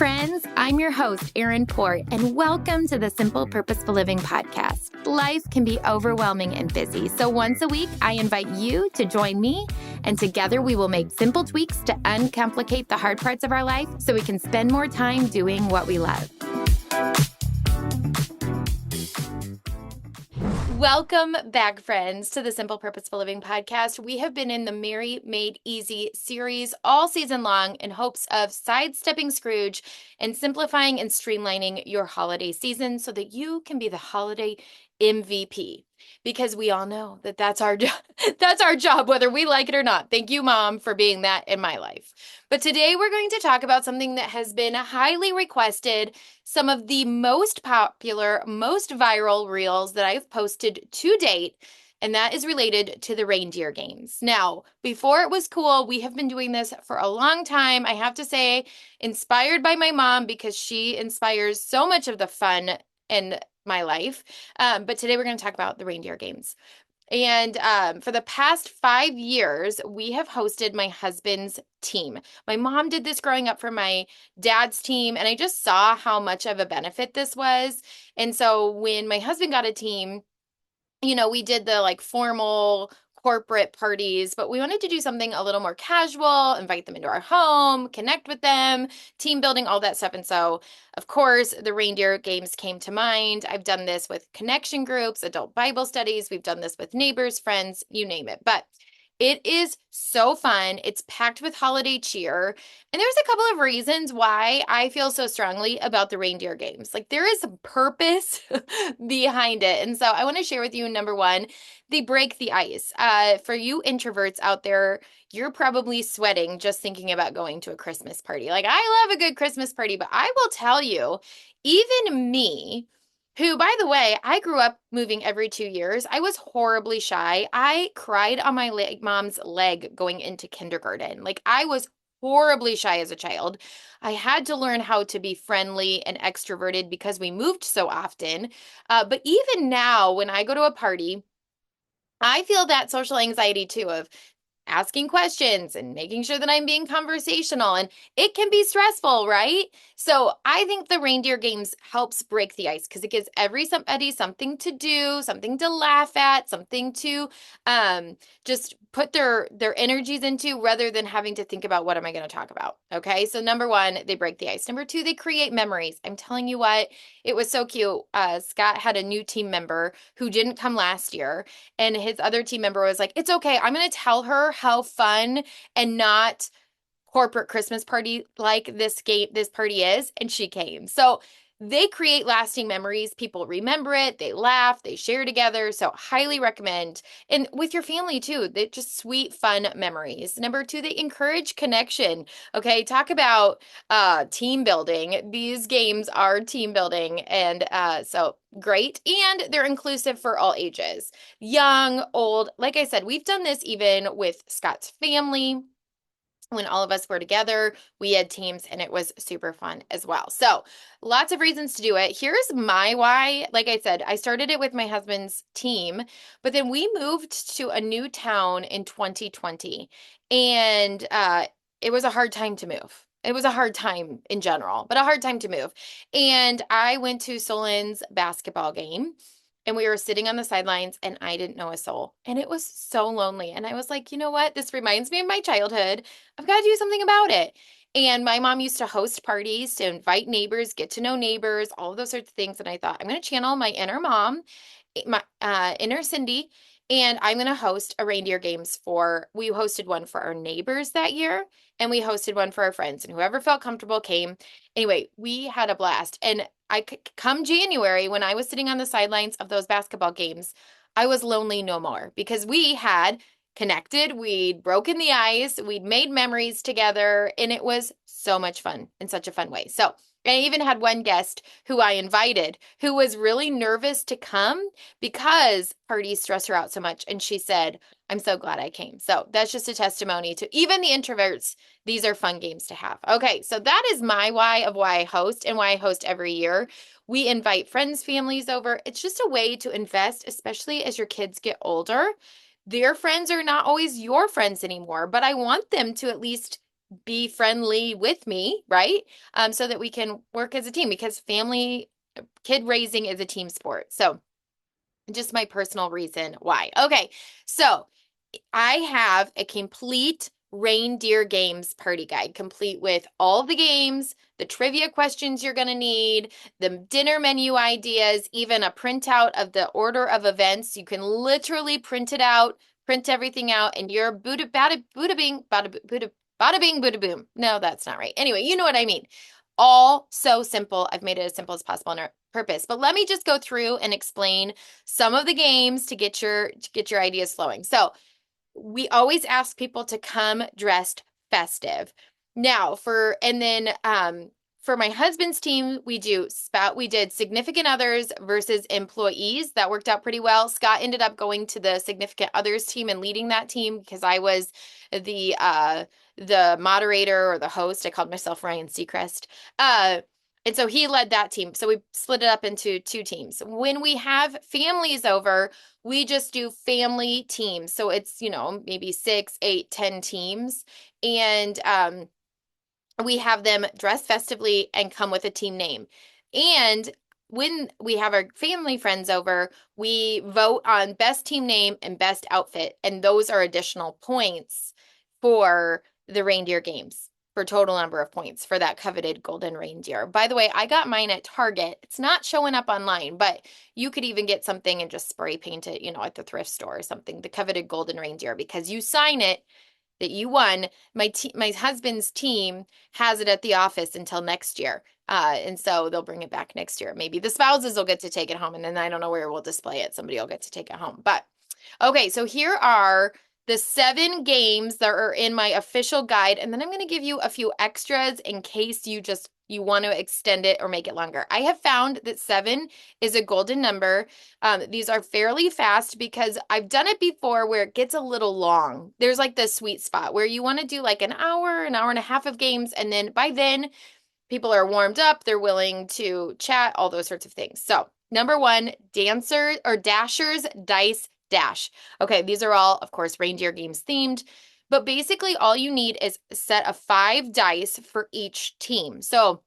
friends. I'm your host, Erin Port, and welcome to the Simple Purposeful Living podcast. Life can be overwhelming and busy, so once a week, I invite you to join me, and together we will make simple tweaks to uncomplicate the hard parts of our life so we can spend more time doing what we love. Welcome back, friends, to the Simple Purposeful Living podcast. We have been in the Mary Made Easy series all season long in hopes of sidestepping Scrooge and simplifying and streamlining your holiday season so that you can be the holiday MVP. Because we all know that that's our job, whether we like it or not. Thank you, Mom, for being that in my life. But today we're going to talk about something that has been highly requested, some of the most popular, most viral reels that I've posted to date, and that is related to the reindeer games. Now, before it was cool, we have been doing this for a long time. I have to say, inspired by my mom because she inspires so much of the fun in my life. But today we're going to talk about the reindeer games. And for the past 5 years, we have hosted my husband's team. My mom did this growing up for my dad's team, and I just saw how much of a benefit this was. And so when my husband got a team, we did the formal corporate parties, but we wanted to do something a little more casual, invite them into our home, connect with them, team building, all that stuff. And so, of course, the reindeer games came to mind. I've done this with connection groups, adult Bible studies. We've done this with neighbors, friends, you name it. But it is so fun. It's packed with holiday cheer. And there's a couple of reasons why I feel so strongly about the reindeer games. There is a purpose behind it. And so I want to share with you, number one, they break the ice. For you introverts out there, you're probably sweating just thinking about going to a Christmas party. I love a good Christmas party, but I will tell you, even me, who, by the way, I grew up moving every 2 years. I was horribly shy. I cried on my mom's leg going into kindergarten. I was horribly shy as a child. I had to learn how to be friendly and extroverted because we moved so often. But even now, when I go to a party, I feel that social anxiety too of asking questions and making sure that I'm being conversational, and it can be stressful, right? So I think the reindeer games helps break the ice because it gives somebody something to do, something to laugh at, something to just put their energies into rather than having to think about what am I going to talk about. Okay, so number one, they break the ice. Number two, they create memories. I'm telling you what, it was so cute. Scott had a new team member who didn't come last year, and his other team member was like, it's okay, I'm going to tell her how fun and not corporate Christmas party like this party is, and she came. So they create lasting memories. People remember it, they laugh, they share together. So highly recommend. And with your family too, they just sweet, fun memories. Number two, they encourage connection. Okay, talk about team building. These games are team building, and so great. And they're inclusive for all ages, young, old. Like I said, we've done this even with Scott's family. When all of us were together, we had teams, and it was super fun as well. So lots of reasons to do it. Here's my why. Like I said, I started it with my husband's team, but then we moved to a new town in 2020, and it was a hard time to move. It was a hard time in general, but a hard time to move. And I went to Solon's basketball game, and we were sitting on the sidelines, and I didn't know a soul. And it was so lonely. And I was like, you know what? This reminds me of my childhood. I've got to do something about it. And my mom used to host parties to invite neighbors, get to know neighbors, all of those sorts of things. And I thought, I'm going to channel my inner mom, my inner Cindy, and I'm going to host a reindeer games we hosted one for our neighbors that year, and we hosted one for our friends, and whoever felt comfortable came. Anyway, we had a blast. And come January, when I was sitting on the sidelines of those basketball games, I was lonely no more because we had connected, we'd broken the ice, we'd made memories together, and it was so much fun in such a fun way. So I even had one guest who I invited who was really nervous to come because parties stress her out so much. And she said, I'm so glad I came. So that's just a testimony to even the introverts. These are fun games to have. Okay, so that is my why of why I host and why I host every year. We invite friends, families over. It's just a way to invest, especially as your kids get older. Their friends are not always your friends anymore, but I want them to at least be friendly with me, right? So that we can work as a team because kid raising is a team sport. So just my personal reason why. Okay, so I have a complete Reindeer Games Party guide, complete with all the games, the trivia questions you're going to need, the dinner menu ideas, even a printout of the order of events. You can literally print it out, print everything out, and you're bada bing, bada bing, bada boom. No, that's not right. Anyway, you know what I mean. All so simple. I've made it as simple as possible on purpose. But let me just go through and explain some of the games to get your ideas flowing. So we always ask people to come dressed festive. For my husband's team, we did significant others versus employees. That worked out pretty well. Scott ended up going to the significant others team and leading that team because I was the moderator or the host. I called myself Ryan Seacrest. And so he led that team. So we split it up into two teams. When we have families over, we just do family teams. So it's, maybe 6, 8, 10 teams. And we have them dress festively and come with a team name. And when we have our family friends over, we vote on best team name and best outfit. And those are additional points for the reindeer games, for total number of points for that coveted golden reindeer. By the way, I got mine at Target. It's not showing up online, but you could even get something and just spray paint it, at the thrift store or something, the coveted golden reindeer, because you sign it that you won. My husband's team has it at the office until next year. And so they'll bring it back next year. Maybe the spouses will get to take it home, and then I don't know where we'll display it. Somebody will get to take it home. But okay, so here are the 7 games that are in my official guide, and then I'm going to give you a few extras in case you want to extend it or make it longer. I have found that 7 is a golden number. These are fairly fast because I've done it before where it gets a little long. There's like the sweet spot where you want to do like an hour and a half of games, and then by then people are warmed up, they're willing to chat, all those sorts of things. So, number 1, Dasher's Dice Dash. Okay, these are all, of course, reindeer games themed, but basically all you need is a set of 5 dice for each team. So,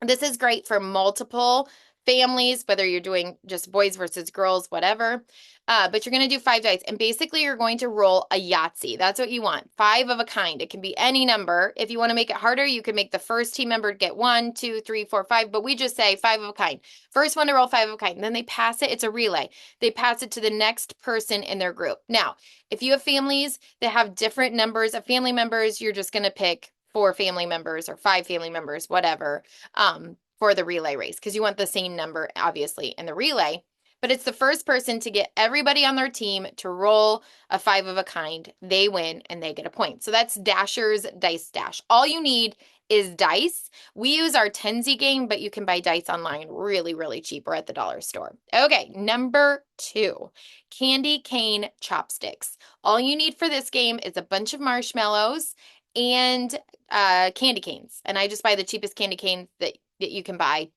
this is great for multiple families, whether you're doing just boys versus girls, whatever. But you're going to do 5 dice. And basically, you're going to roll a Yahtzee. That's what you want. 5 of a kind. It can be any number. If you want to make it harder, you can make the first team member get 1, 2, 3, 4, 5. But we just say 5 of a kind. First one to roll 5 of a kind. And then they pass it. It's a relay. They pass it to the next person in their group. Now, if you have families that have different numbers of family members, you're just going to pick 4 family members or 5 family members, whatever. For the relay race, because you want the same number, obviously, in the relay. But it's the first person to get everybody on their team to roll a 5 of a kind. They win and they get a point. So that's Dasher's Dice Dash. All you need is dice. We use our Tenzi game, but you can buy dice online really, really cheap or at the dollar store. Okay, number 2, candy cane chopsticks. All you need for this game is a bunch of marshmallows and candy canes. And I just buy the cheapest candy canes that you can buy.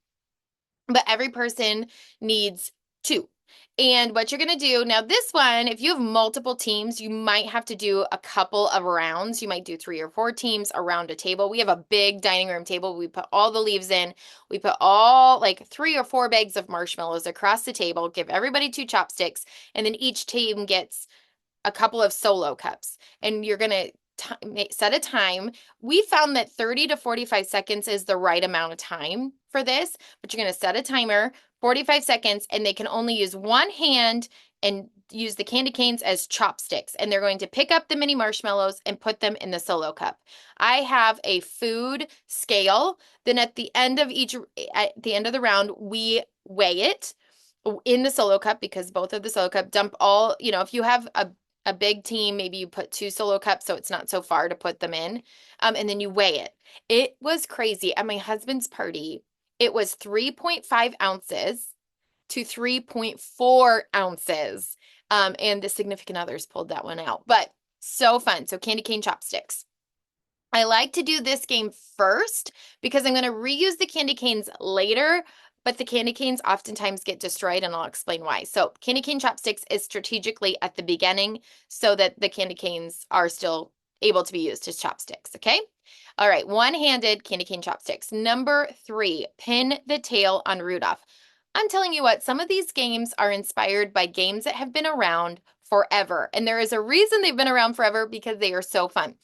But every person needs 2. And what you're going to do, now this one, if you have multiple teams, you might have to do a couple of rounds. You might do 3 or 4 teams around a table. We have a big dining room table. We put all the leaves in. We put all like 3 or 4 bags of marshmallows across the table, give everybody 2 chopsticks, and then each team gets a couple of solo cups. And you're going to set a time. We found that 30 to 45 seconds is the right amount of time for this, but you're going to set a timer, 45 seconds, and they can only use one hand and use the candy canes as chopsticks. And they're going to pick up the mini marshmallows and put them in the solo cup. I have a food scale. Then at the end of the round, we weigh it in the solo cup, because both of the solo cup dump all, if you have a big team, maybe you put 2 solo cups so it's not so far to put them in, and then you weigh it. It was crazy. At my husband's party, it was 3.5 ounces to 3.4 ounces, and the significant others pulled that one out. But so fun. So candy cane chopsticks. I like to do this game first because I'm going to reuse the candy canes later, but the candy canes oftentimes get destroyed, and I'll explain why. So candy cane chopsticks is strategically at the beginning so that the candy canes are still able to be used as chopsticks, okay? All right, one-handed candy cane chopsticks. Number 3, pin the tail on Rudolph. I'm telling you what, some of these games are inspired by games that have been around forever. And there is a reason they've been around forever, because they are so fun.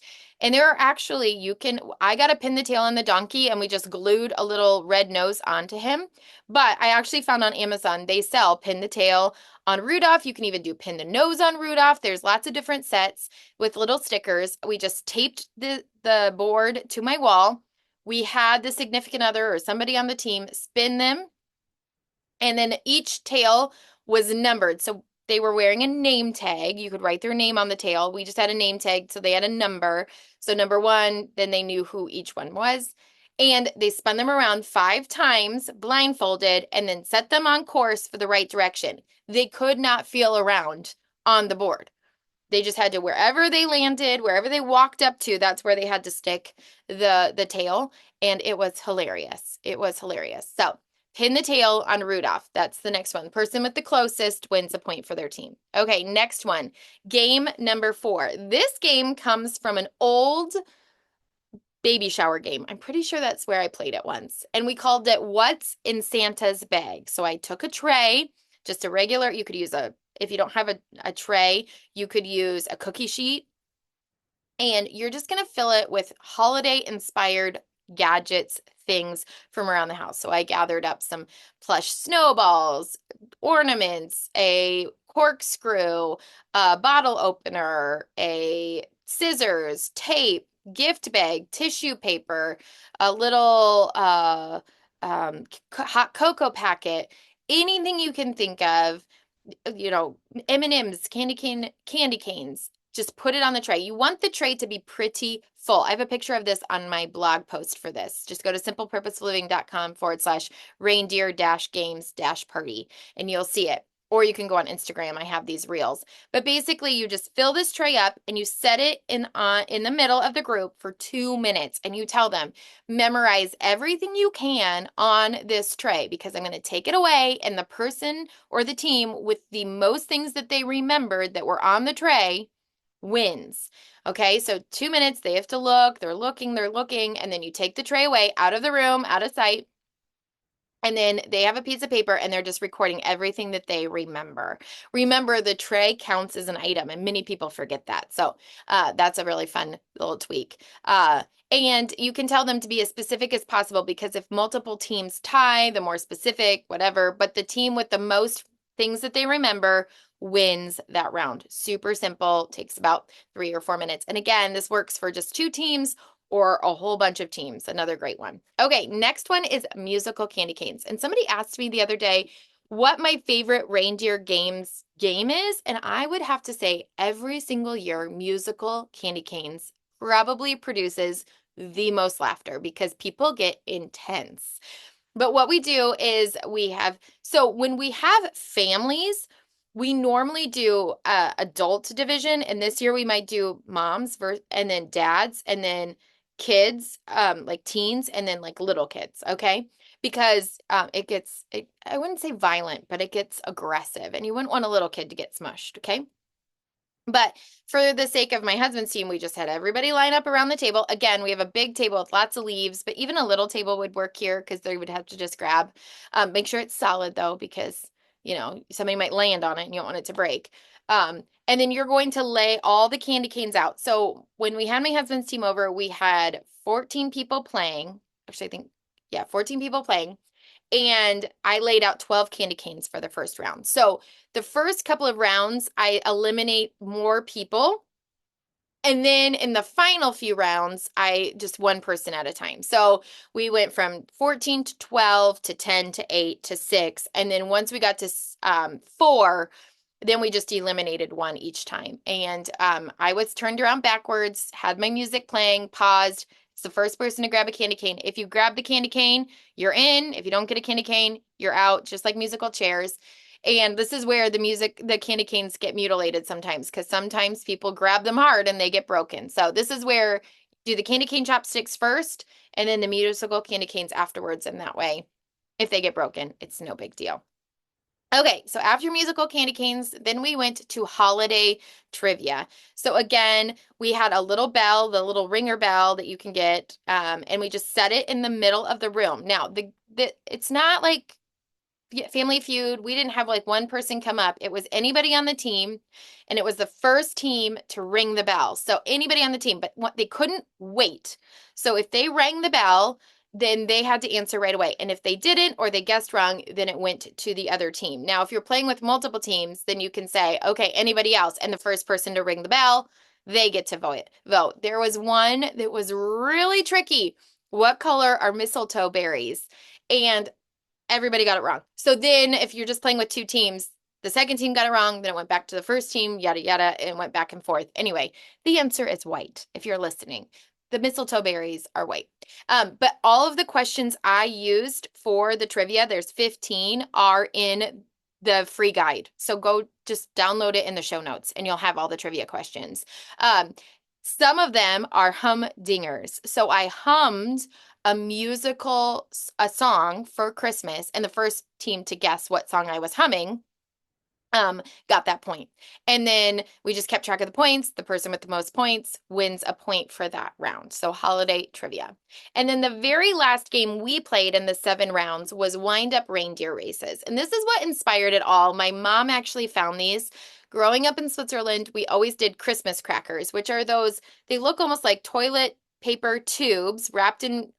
And there are actually, I got to pin the tail on the donkey and we just glued a little red nose onto him. But I actually found on Amazon, they sell pin the tail on Rudolph. You can even do pin the nose on Rudolph. There's lots of different sets with little stickers. We just taped the board to my wall. We had the significant other or somebody on the team spin them, and then each tail was numbered. So they were wearing a name tag. You could write their name on the tail. We just had a name tag, so they had a number. So number 1, then they knew who each one was. And they spun them around 5 times blindfolded and then set them on course for the right direction. They could not feel around on the board. They just had to, wherever they landed, wherever they walked up to, that's where they had to stick the tail. And it was hilarious. It was hilarious. So pin the tail on Rudolph. That's the next one. The person with the closest wins a point for their team. Okay, next one. Game number 4. This game comes from an old baby shower game. I'm pretty sure that's where I played it once. And we called it What's in Santa's Bag. So I took a tray, just a regular, you could use if you don't have a tray, you could use a cookie sheet. And you're just going to fill it with holiday-inspired gadgets, things from around the house. So I gathered up some plush snowballs, ornaments, a corkscrew, a bottle opener, a scissors, tape, gift bag, tissue paper, a little hot cocoa packet, anything you can think of, M&Ms, candy canes. Just put it on the tray. You want the tray to be pretty full. I have a picture of this on my blog post for this. Just go to simplepurposefuliving.com/reindeer-games-party and you'll see it. Or you can go on Instagram. I have these reels. But basically, you just fill this tray up and you set it in the middle of the group for 2 minutes. And you tell them, memorize everything you can on this tray, because I'm going to take it away. And the person or the team with the most things that they remembered that were on the tray wins. Okay, so 2 minutes, they have to look, they're looking, and then you take the tray away, out of the room, out of sight. And then they have a piece of paper and they're just recording everything that they remember. Remember, the tray counts as an item, and many people forget that. So that's a really fun little tweak. And you can tell them to be as specific as possible, because if multiple teams tie, the more specific, whatever, but the team with the most things that they remember wins that round. Super simple, takes about 3 or 4 minutes. And again, this works for just 2 teams or a whole bunch of teams. Another great one. Okay, next one is musical candy canes. And somebody asked me the other day what my favorite Reindeer Games game is, and I would have to say every single year, musical candy canes probably produces the most laughter, because people get intense. But what we do is so when we have families, we normally do adult division, and this year we might do moms and then dads, and then kids, like teens, and then like little kids, okay? Because I wouldn't say violent, but it gets aggressive, and you wouldn't want a little kid to get smushed, okay? But for the sake of my husband's team, we just had everybody line up around the table. Again, we have a big table with lots of leaves, but even a little table would work here, because they would have to just grab. Make sure it's solid though, because somebody might land on it and you don't want it to break. And then you're going to lay all the candy canes out. So when we had my husband's team over, we had 14 people playing. Actually, I think, yeah, 14 people playing. And I laid out 12 candy canes for the first round. So the first couple of rounds, I eliminate more people. And then in the final few rounds, I just one person at a time. So we went from 14 to 12 to 10 to 8 to 6. And then once we got to 4, then we just eliminated one each time. And I was turned around backwards, had my music playing, paused. It's the first person to grab a candy cane. If you grab the candy cane, you're in. If you don't get a candy cane, you're out, just like musical chairs. And this is where the candy canes get mutilated sometimes, because sometimes people grab them hard and they get broken. So this is where you do the candy cane chopsticks first, and then the musical candy canes afterwards. And that way, if they get broken, it's no big deal. Okay, so after musical candy canes, then we went to holiday trivia. So again, we had a little bell, the little ringer bell that you can get, and we just set it in the middle of the room. Now, the it's not like Family Feud. We didn't have like one person come up. It was anybody on the team, and it was the first team to ring the bell. So anybody on the team, but they couldn't wait. So if they rang the bell, then they had to answer right away. And if they didn't or they guessed wrong, then it went to the other team. Now, if you're playing with multiple teams, then you can say, okay, anybody else, and the first person to ring the bell, they get to vote. There was one that was really tricky. What color are mistletoe berries? And everybody got it wrong. So then if you're just playing with two teams, the second team got it wrong, then it went back to the first team, yada, yada, and went back and forth. Anyway, the answer is white if you're listening. The mistletoe berries are white. But all of the questions I used for the trivia, there's 15, are in the free guide. So go just download it in the show notes and you'll have all the trivia questions. Some of them are humdingers. So I hummed a song for Christmas, and the first team to guess what song I was humming got that point. And then we just kept track of the points. The person with the most points wins a point for that round. So holiday trivia. And then the very last game we played in the 7 rounds was wind up reindeer races. And this is what inspired it all. My mom actually found these. Growing up in Switzerland, we always did Christmas crackers, which are those, they look almost like toilet paper tubes wrapped in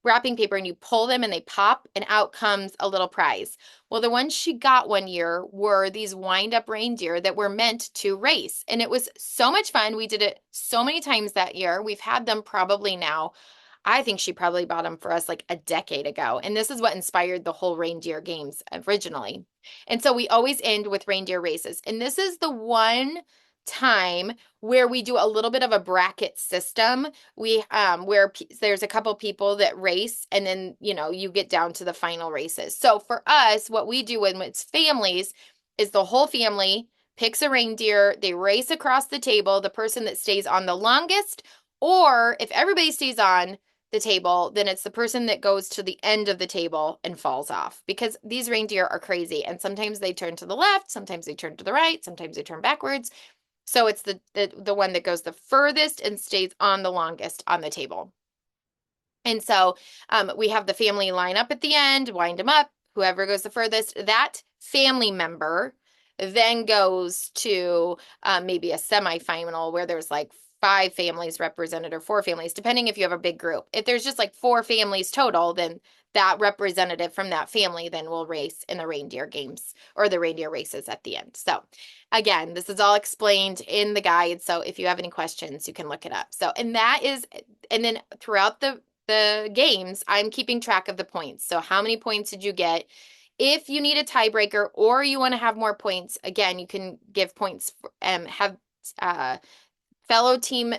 wrapping paper, and you pull them and they pop and out comes a little prize. Well, the ones she got one year were these wind-up reindeer that were meant to race. And it was so much fun. We did it so many times that year. We've had them probably now. I think she probably bought them for us like a decade ago. And this is what inspired the whole reindeer games originally. And so we always end with reindeer races. And this is the one time where we do a little bit of a bracket system. We where there's a couple people that race, and then you get down to the final races. So for us, what we do when it's families is the whole family picks a reindeer, they race across the table, the person that stays on the longest, or if everybody stays on the table, then it's the person that goes to the end of the table and falls off, because these reindeer are crazy, and sometimes they turn to the left, sometimes they turn to the right, sometimes they turn backwards. So it's the one that goes the furthest and stays on the longest on the table. And so we have the family line up at the end, wind them up. Whoever goes the furthest, that family member then goes to maybe a semifinal where there's like 5 families represented, or 4 families, depending if you have a big group. If there's just like 4 families total, then that representative from that family then will race in the reindeer games or the reindeer races at the end. So again, this is all explained in the guide. So if you have any questions, you can look it up. So, and then throughout the games, I'm keeping track of the points. So how many points did you get? If you need a tiebreaker or you want to have more points, again, you can give points, have fellow teams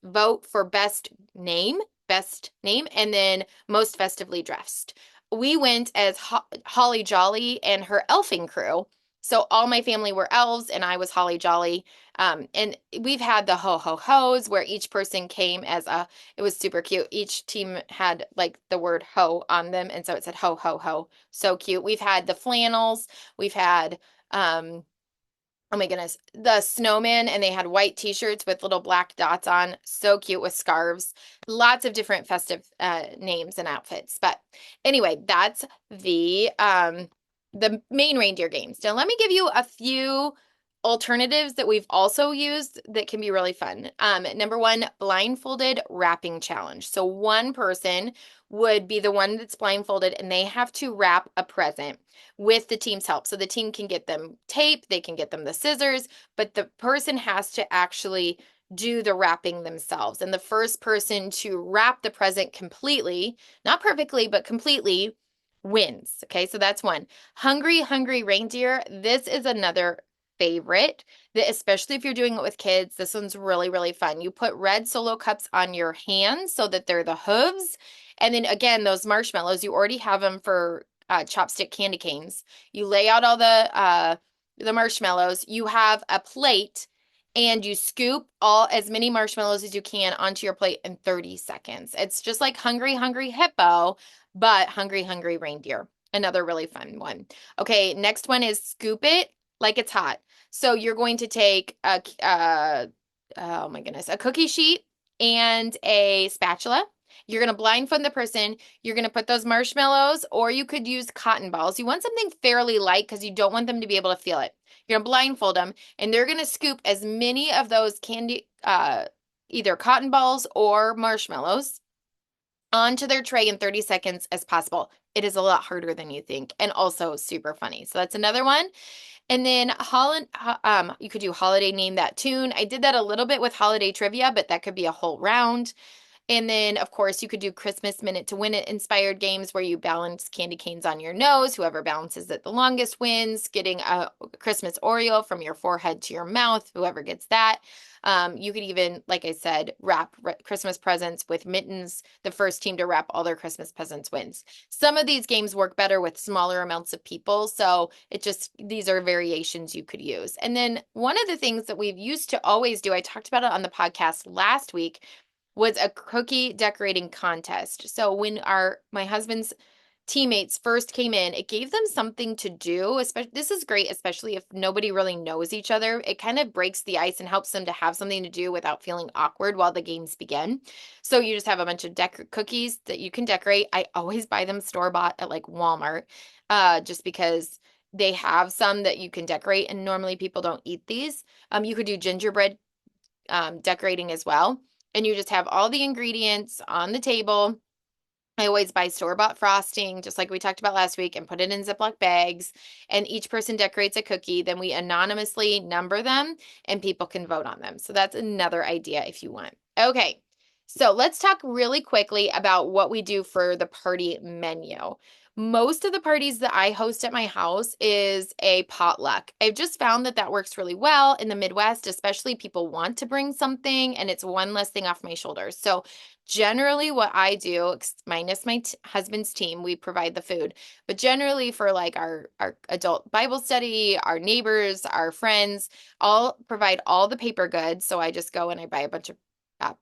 vote for best name, and then most festively dressed. We went as Holly Jolly and her elfing crew. So all my family were elves and I was Holly Jolly. And we've had the ho ho ho's where each person came as it was super cute. Each team had like the word ho on them. And so it said ho ho ho. So cute. We've had the flannels. We've had, oh my goodness, the snowman, and they had white t-shirts with little black dots on. So cute with scarves. Lots of different festive names and outfits. But anyway, that's the main reindeer games. Now let me give you a few alternatives that we've also used that can be really fun. Number 1, blindfolded wrapping challenge. So one person would be the one that's blindfolded and they have to wrap a present with the team's help. So the team can get them tape, they can get them the scissors, but the person has to actually do the wrapping themselves. And the first person to wrap the present completely, not perfectly, but completely, wins. Okay, so that's one. Hungry, Hungry Reindeer. This is another favorite, that especially if you're doing it with kids, this one's really, really fun. You put red Solo cups on your hands so that they're the hooves. And then again, those marshmallows, you already have them for chopstick candy canes. You lay out all the marshmallows. You have a plate and you scoop as many marshmallows as you can onto your plate in 30 seconds. It's just like Hungry, Hungry Hippo, but Hungry, Hungry Reindeer. Another really fun one. Okay, next one is scoop it like it's hot. So you're going to take oh my goodness, a cookie sheet and a spatula. You're going to blindfold the person. You're going to put those marshmallows, or you could use cotton balls. You want something fairly light because you don't want them to be able to feel it. You're going to blindfold them, and they're going to scoop as many of those candy, either cotton balls or marshmallows onto their tray in 30 seconds as possible. It is a lot harder than you think and also super funny. So that's another one. And then you could do holiday name that tune. I did that a little bit with holiday trivia, but that could be a whole round. And then, of course, you could do Christmas Minute to Win It inspired games where you balance candy canes on your nose. Whoever balances it the longest wins, getting a Christmas Oreo from your forehead to your mouth, whoever gets that. You could even, like I said, wrap Christmas presents with mittens. The first team to wrap all their Christmas presents wins. Some of these games work better with smaller amounts of people, so these are variations you could use. And then one of the things that we've used to always do, I talked about it on the podcast last week, was a cookie decorating contest. So when my husband's teammates first came in, it gave them something to do. Especially, this is great, especially if nobody really knows each other. It kind of breaks the ice and helps them to have something to do without feeling awkward while the games begin. So you just have a bunch of cookies that you can decorate. I always buy them store-bought at like Walmart, just because they have some that you can decorate, and normally people don't eat these. You could do gingerbread decorating as well. And you just have all the ingredients on the table. I always buy store-bought frosting, just like we talked about last week, and put it in Ziploc bags. And each person decorates a cookie. Then we anonymously number them, and people can vote on them. So that's another idea if you want. Okay, so let's talk really quickly about what we do for the party menu. Most of the parties that I host at my house is a potluck. I've just found that that works really well in the Midwest, especially people want to bring something, and it's one less thing off my shoulders. So generally what I do, minus my husband's team, we provide the food, but generally for like our adult Bible study, our neighbors, our friends, all provide all the paper goods. So I just go and I buy a bunch of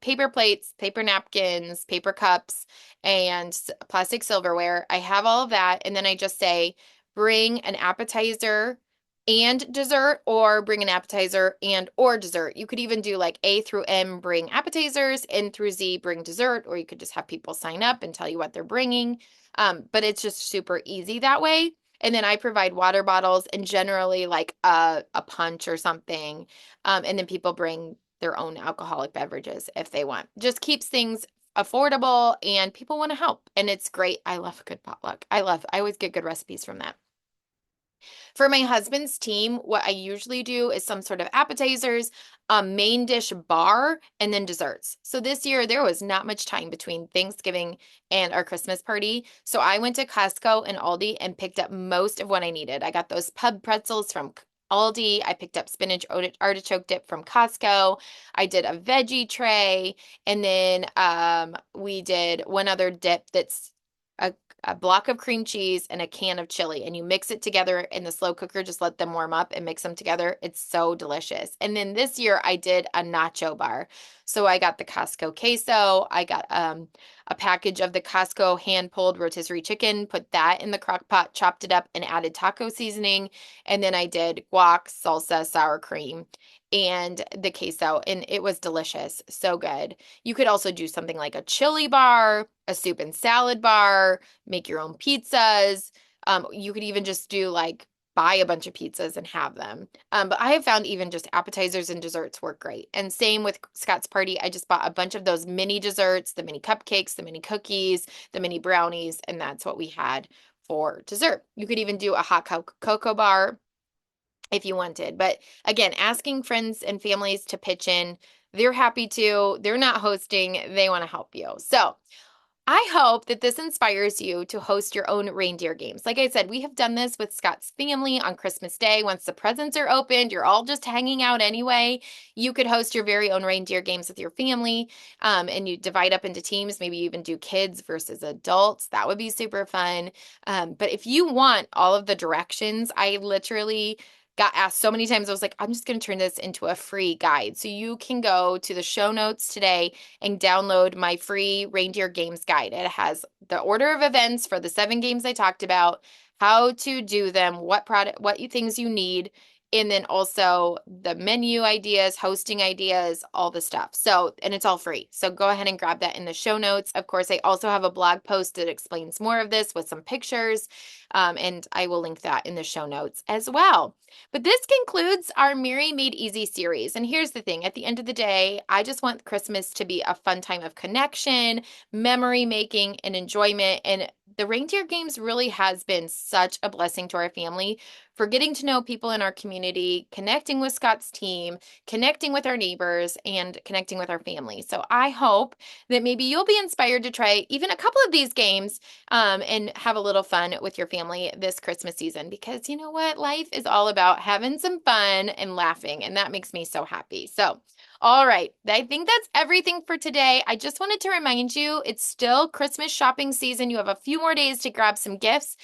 paper plates, paper napkins, paper cups, and plastic silverware. I have all of that. And then I just say, bring an appetizer and dessert, or bring an appetizer and or dessert. You could even do like A through M, bring appetizers, N through Z, bring dessert, or you could just have people sign up and tell you what they're bringing. But it's just super easy that way. And then I provide water bottles and generally like a punch or something. And then people bring their own alcoholic beverages if they want. Just keeps things affordable and people want to help. And it's great. I love a good potluck. I always get good recipes from that. For my husband's team, what I usually do is some sort of appetizers, a main dish bar, and then desserts. So this year there was not much time between Thanksgiving and our Christmas party. So I went to Costco and Aldi and picked up most of what I needed. I got those pub pretzels from Aldi. I picked up spinach artichoke dip from Costco. I did a veggie tray, and then we did one other dip that's a block of cream cheese and a can of chili, and you mix it together in the slow cooker. Just let them warm up and mix them together. It's so delicious. And then this year I did a nacho bar. So I got the Costco queso. I got a package of the Costco hand-pulled rotisserie chicken, put that in the crock pot, chopped it up, and added taco seasoning. And then I did guac, salsa, sour cream, and the queso, and it was delicious. So good. You could also do something like a chili bar, a soup and salad bar, make your own pizzas. You could even just do like buy a bunch of pizzas and have them. But I have found even just appetizers and desserts work great. And same with Scott's party. I just bought a bunch of those mini desserts, the mini cupcakes, the mini cookies, the mini brownies, and that's what we had for dessert. You could even do a hot cocoa bar if you wanted. But again, asking friends and families to pitch in, they're happy to. They're not hosting, they want to help you. So I hope that this inspires you to host your own reindeer games. Like I said, we have done this with Scott's family on Christmas Day. Once the presents are opened, you're all just hanging out anyway. You could host your very own reindeer games with your family, and you divide up into teams. Maybe you even do kids versus adults. That would be super fun. But if you want all of the directions, I literally got asked so many times. I was like, I'm just going to turn this into a free guide. So you can go to the show notes today and download my free Reindeer Games guide. It has the order of events for the 7 games I talked about, how to do them, what things you need, and then also the menu ideas, hosting ideas, all the stuff. So, and it's all free. So go ahead and grab that in the show notes. Of course, I also have a blog post that explains more of this with some pictures, and I will link that in the show notes as well. But this concludes our Merry Made Easy series. And here's the thing, at the end of the day, I just want Christmas to be a fun time of connection, memory making, and enjoyment. And the Reindeer Games really has been such a blessing to our family for getting to know people in our community, connecting with Scott's team, connecting with our neighbors, and connecting with our family. So I hope that maybe you'll be inspired to try even a couple of these games and have a little fun with your family this Christmas season, because you know what? Life is all about having some fun and laughing, and that makes me so happy. So, all right, I think that's everything for today. I just wanted to remind you, it's still Christmas shopping season. You have a few more days to grab some gifts.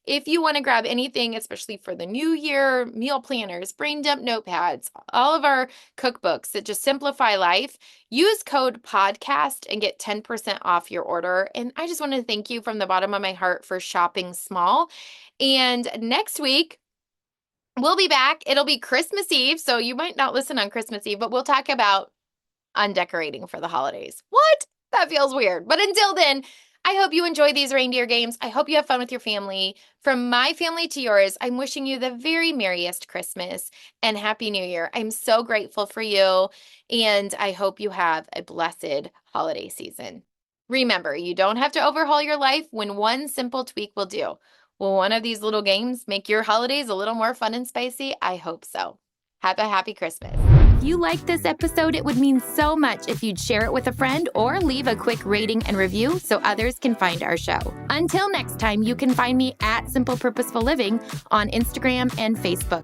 If you want to grab anything, especially for the new year, meal planners, brain dump notepads, all of our cookbooks that just simplify life, use code podcast and get 10% off your order. And I just want to thank you from the bottom of my heart for shopping small. And next week, we'll be back. It'll be Christmas Eve, so you might not listen on Christmas Eve, but we'll talk about undecorating for the holidays. What? That feels weird. But until then, I hope you enjoy these reindeer games. I hope you have fun with your family. From my family to yours, I'm wishing you the very merriest Christmas and Happy New Year. I'm so grateful for you, and I hope you have a blessed holiday season. Remember, you don't have to overhaul your life when one simple tweak will do. Will one of these little games make your holidays a little more fun and spicy? I hope so. Have a happy Christmas. If you liked this episode, it would mean so much if you'd share it with a friend or leave a quick rating and review so others can find our show. Until next time, you can find me at Simple Purposeful Living on Instagram and Facebook.